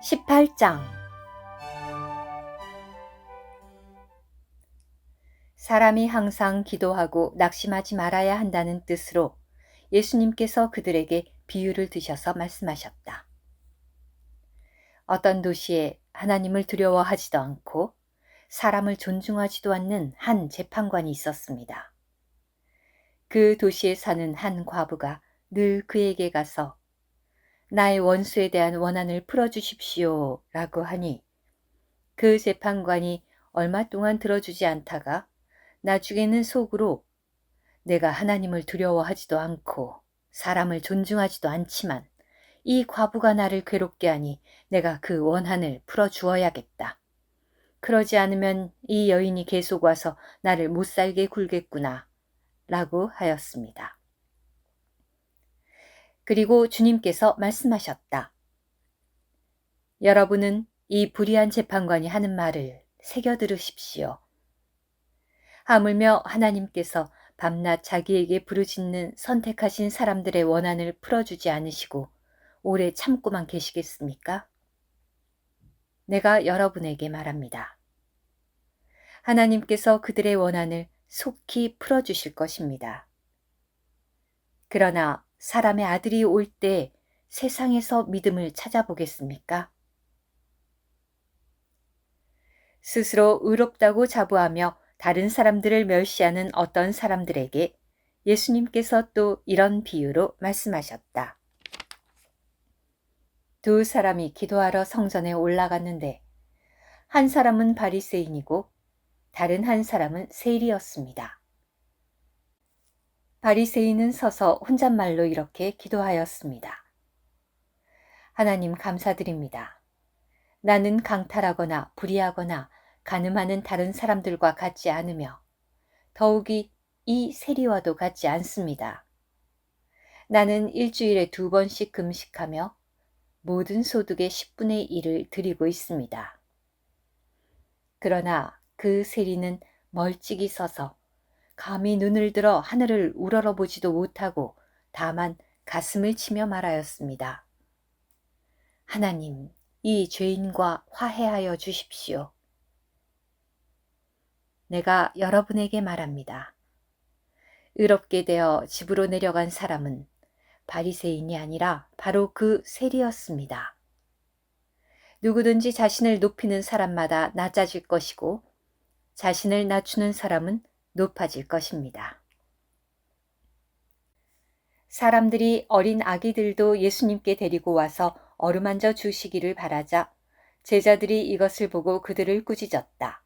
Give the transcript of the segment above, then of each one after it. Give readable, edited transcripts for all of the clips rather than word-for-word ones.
18장 사람이 항상 기도하고 낙심하지 말아야 한다는 뜻으로 예수님께서 그들에게 비유를 드셔서 말씀하셨다. 어떤 도시에 하나님을 두려워하지도 않고 사람을 존중하지도 않는 한 재판관이 있었습니다. 그 도시에 사는 한 과부가 늘 그에게 가서 나의 원수에 대한 원한을 풀어주십시오 라고 하니 그 재판관이 얼마 동안 들어주지 않다가 나중에는 속으로 내가 하나님을 두려워하지도 않고 사람을 존중하지도 않지만 이 과부가 나를 괴롭게 하니 내가 그 원한을 풀어주어야겠다. 그러지 않으면 이 여인이 계속 와서 나를 못살게 굴겠구나 라고 하였습니다. 그리고 주님께서 말씀하셨다. 여러분은 이 불의한 재판관이 하는 말을 새겨 들으십시오. 하물며 하나님께서 밤낮 자기에게 부르짖는 선택하신 사람들의 원한을 풀어주지 않으시고 오래 참고만 계시겠습니까? 내가 여러분에게 말합니다. 하나님께서 그들의 원한을 속히 풀어주실 것입니다. 그러나 사람의 아들이 올 때 세상에서 믿음을 찾아보겠습니까? 스스로 의롭다고 자부하며 다른 사람들을 멸시하는 어떤 사람들에게 예수님께서 또 이런 비유로 말씀하셨다. 두 사람이 기도하러 성전에 올라갔는데 한 사람은 바리새인이고 다른 한 사람은 세리였습니다. 바리새인은 서서 혼잣말로 이렇게 기도하였습니다. 하나님 감사드립니다. 나는 강탈하거나 불의하거나 간음하는 다른 사람들과 같지 않으며 더욱이 이 세리와도 같지 않습니다. 나는 일주일에 2번씩 금식하며 모든 소득의 10분의 1을 드리고 있습니다. 그러나 그 세리는 멀찍이 서서 감히 눈을 들어 하늘을 우러러보지도 못하고 다만 가슴을 치며 말하였습니다. 하나님, 이 죄인과 화해하여 주십시오. 내가 여러분에게 말합니다. 의롭게 되어 집으로 내려간 사람은 바리새인이 아니라 바로 그 세리였습니다. 누구든지 자신을 높이는 사람마다 낮아질 것이고 자신을 낮추는 사람은 높아질 것입니다. 사람들이 어린 아기들도 예수님께 데리고 와서 어루만져 주시기를 바라자 제자들이 이것을 보고 그들을 꾸짖었다.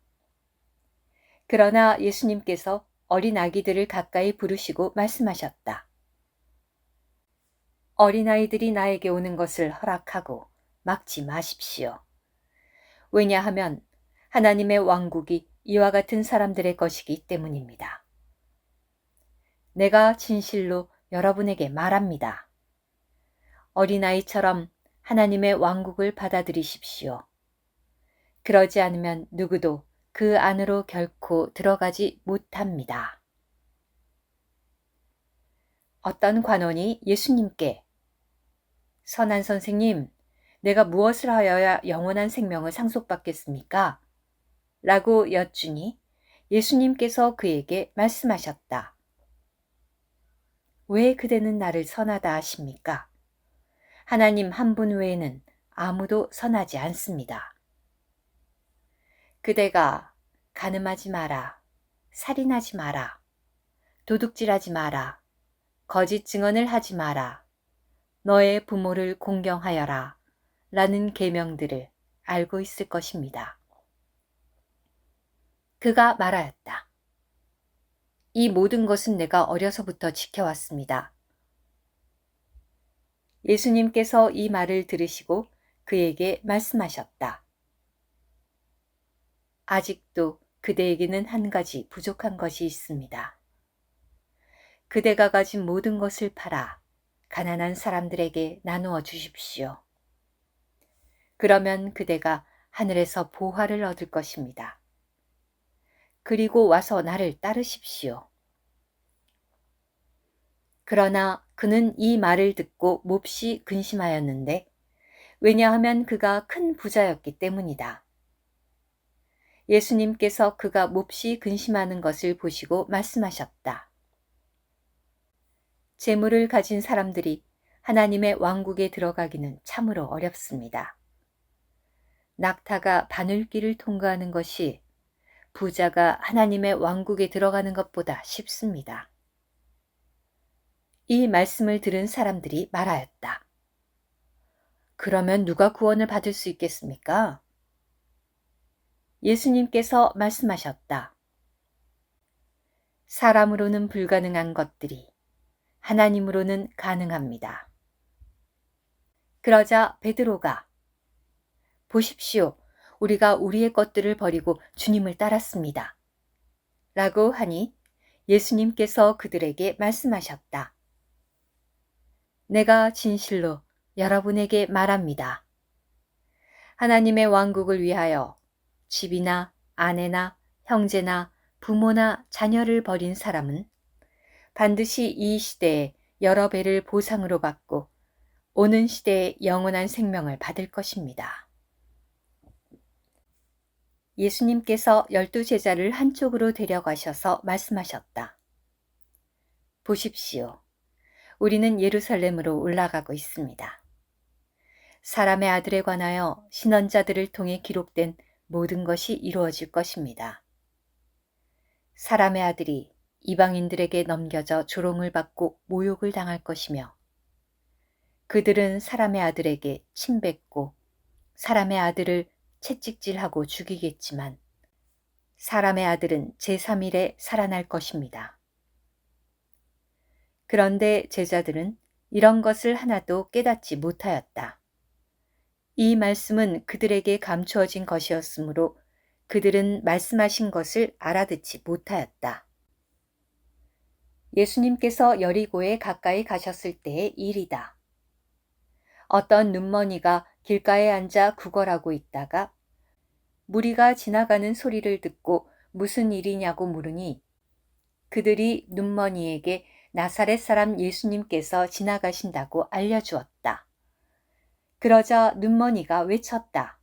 그러나 예수님께서 어린 아기들을 가까이 부르시고 말씀하셨다. 어린아이들이 나에게 오는 것을 허락하고 막지 마십시오. 왜냐하면 하나님의 왕국이 이와 같은 사람들의 것이기 때문입니다. 내가 진실로 여러분에게 말합니다. 어린아이처럼 하나님의 왕국을 받아들이십시오. 그러지 않으면 누구도 그 안으로 결코 들어가지 못합니다. 어떤 관원이 예수님께 선한 선생님, 내가 무엇을 하여야 영원한 생명을 상속받겠습니까? 라고 여쭈니 예수님께서 그에게 말씀하셨다. 왜 그대는 나를 선하다 하십니까? 하나님 한 분 외에는 아무도 선하지 않습니다. 그대가 간음하지 마라, 살인하지 마라, 도둑질하지 마라, 거짓 증언을 하지 마라, 너의 부모를 공경하여라 라는 계명들을 알고 있을 것입니다. 그가 말하였다. 이 모든 것은 내가 어려서부터 지켜왔습니다. 예수님께서 이 말을 들으시고 그에게 말씀하셨다. 아직도 그대에게는 한 가지 부족한 것이 있습니다. 그대가 가진 모든 것을 팔아 가난한 사람들에게 나누어 주십시오. 그러면 그대가 하늘에서 보화를 얻을 것입니다. 그리고 와서 나를 따르십시오. 그러나 그는 이 말을 듣고 몹시 근심하였는데 왜냐하면 그가 큰 부자였기 때문이다. 예수님께서 그가 몹시 근심하는 것을 보시고 말씀하셨다. 재물을 가진 사람들이 하나님의 왕국에 들어가기는 참으로 어렵습니다. 낙타가 바늘길을 통과하는 것이 부자가 하나님의 왕국에 들어가는 것보다 쉽습니다. 이 말씀을 들은 사람들이 말하였다. 그러면 누가 구원을 받을 수 있겠습니까? 예수님께서 말씀하셨다. 사람으로는 불가능한 것들이 하나님으로는 가능합니다. 그러자 베드로가 보십시오. 우리가 우리의 것들을 버리고 주님을 따랐습니다. 라고 하니 예수님께서 그들에게 말씀하셨다. 내가 진실로 여러분에게 말합니다. 하나님의 왕국을 위하여 집이나 아내나 형제나 부모나 자녀를 버린 사람은 반드시 이 시대에 여러 배를 보상으로 받고 오는 시대에 영원한 생명을 받을 것입니다. 예수님께서 12제자를 한쪽으로 데려가셔서 말씀하셨다. 보십시오. 우리는 예루살렘으로 올라가고 있습니다. 사람의 아들에 관하여 신언자들을 통해 기록된 모든 것이 이루어질 것입니다. 사람의 아들이 이방인들에게 넘겨져 조롱을 받고 모욕을 당할 것이며 그들은 사람의 아들에게 침뱉고 사람의 아들을 채찍질하고 죽이겠지만 사람의 아들은 제3일에 살아날 것입니다. 그런데 제자들은 이런 것을 하나도 깨닫지 못하였다. 이 말씀은 그들에게 감추어진 것이었으므로 그들은 말씀하신 것을 알아듣지 못하였다. 예수님께서 여리고에 가까이 가셨을 때의 일이다. 어떤 눈머니가 길가에 앉아 구걸하고 있다가 무리가 지나가는 소리를 듣고 무슨 일이냐고 물으니 그들이 눈머니에게 나사렛 사람 예수님께서 지나가신다고 알려주었다. 그러자 눈머니가 외쳤다.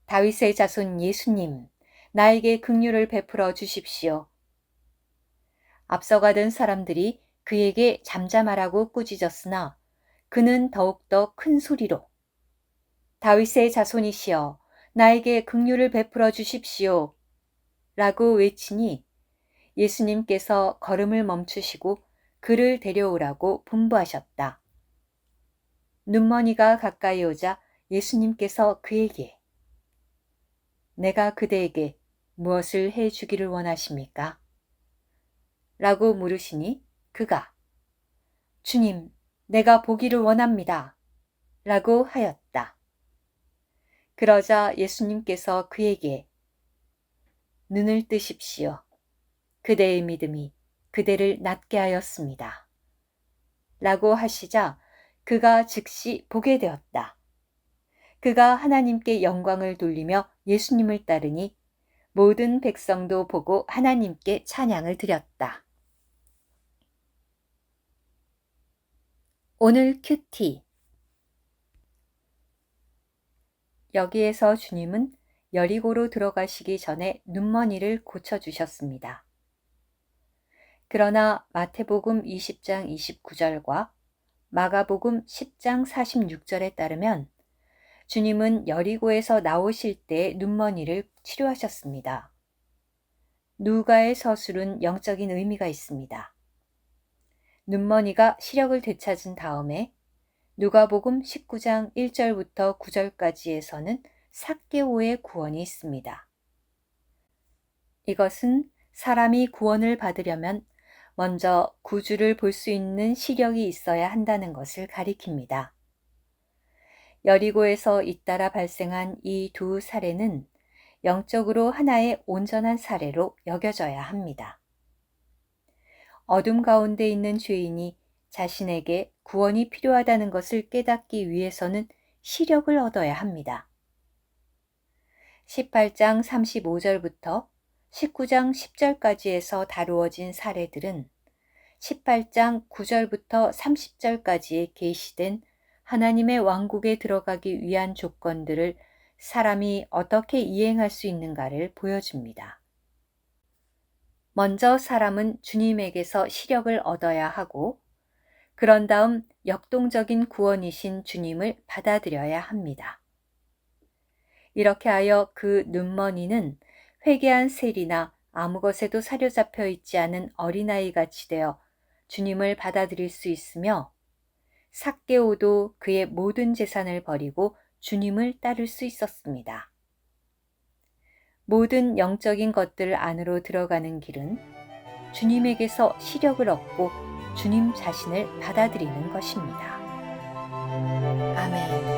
다윗의 자손 예수님, 나에게 긍휼을 베풀어 주십시오. 앞서가던 사람들이 그에게 잠잠하라고 꾸짖었으나 그는 더욱더 큰 소리로 다윗의 자손이시여, 나에게 긍휼을 베풀어 주십시오. 라고 외치니 예수님께서 걸음을 멈추시고 그를 데려오라고 분부하셨다. 눈머니가 가까이 오자 예수님께서 그에게 내가 그대에게 무엇을 해 주기를 원하십니까? 라고 물으시니 그가 주님, 내가 보기를 원합니다. 라고 하였다. 그러자 예수님께서 그에게 눈을 뜨십시오. 그대의 믿음이 그대를 낫게 하였습니다. 라고 하시자 그가 즉시 보게 되었다. 그가 하나님께 영광을 돌리며 예수님을 따르니 모든 백성도 보고 하나님께 찬양을 드렸다. 오늘 큐티. 여기에서 주님은 여리고로 들어가시기 전에 눈머니를 고쳐주셨습니다. 그러나 마태복음 20장 29절과 마가복음 10장 46절에 따르면 주님은 여리고에서 나오실 때 눈머니를 치료하셨습니다. 누가의 서술은 영적인 의미가 있습니다. 눈머니가 시력을 되찾은 다음에 누가복음 19장 1절부터 9절까지에서는 삭개오의 구원이 있습니다. 이것은 사람이 구원을 받으려면 먼저 구주를 볼 수 있는 시력이 있어야 한다는 것을 가리킵니다. 여리고에서 잇따라 발생한 이 두 사례는 영적으로 하나의 온전한 사례로 여겨져야 합니다. 어둠 가운데 있는 죄인이 자신에게 구원이 필요하다는 것을 깨닫기 위해서는 시력을 얻어야 합니다. 18장 35절부터 19장 10절까지에서 다루어진 사례들은 18장 9절부터 30절까지에 계시된 하나님의 왕국에 들어가기 위한 조건들을 사람이 어떻게 이행할 수 있는가를 보여줍니다. 먼저 사람은 주님에게서 시력을 얻어야 하고, 그런 다음 역동적인 구원이신 주님을 받아들여야 합니다. 이렇게 하여 그 눈머니는 회개한 세리나 아무 것에도 사로잡혀 있지 않은 어린아이 같이 되어 주님을 받아들일 수 있으며, 삭개오도 그의 모든 재산을 버리고 주님을 따를 수 있었습니다. 모든 영적인 것들 안으로 들어가는 길은 주님에게서 시력을 얻고 주님 자신을 받아들이는 것입니다. 아멘.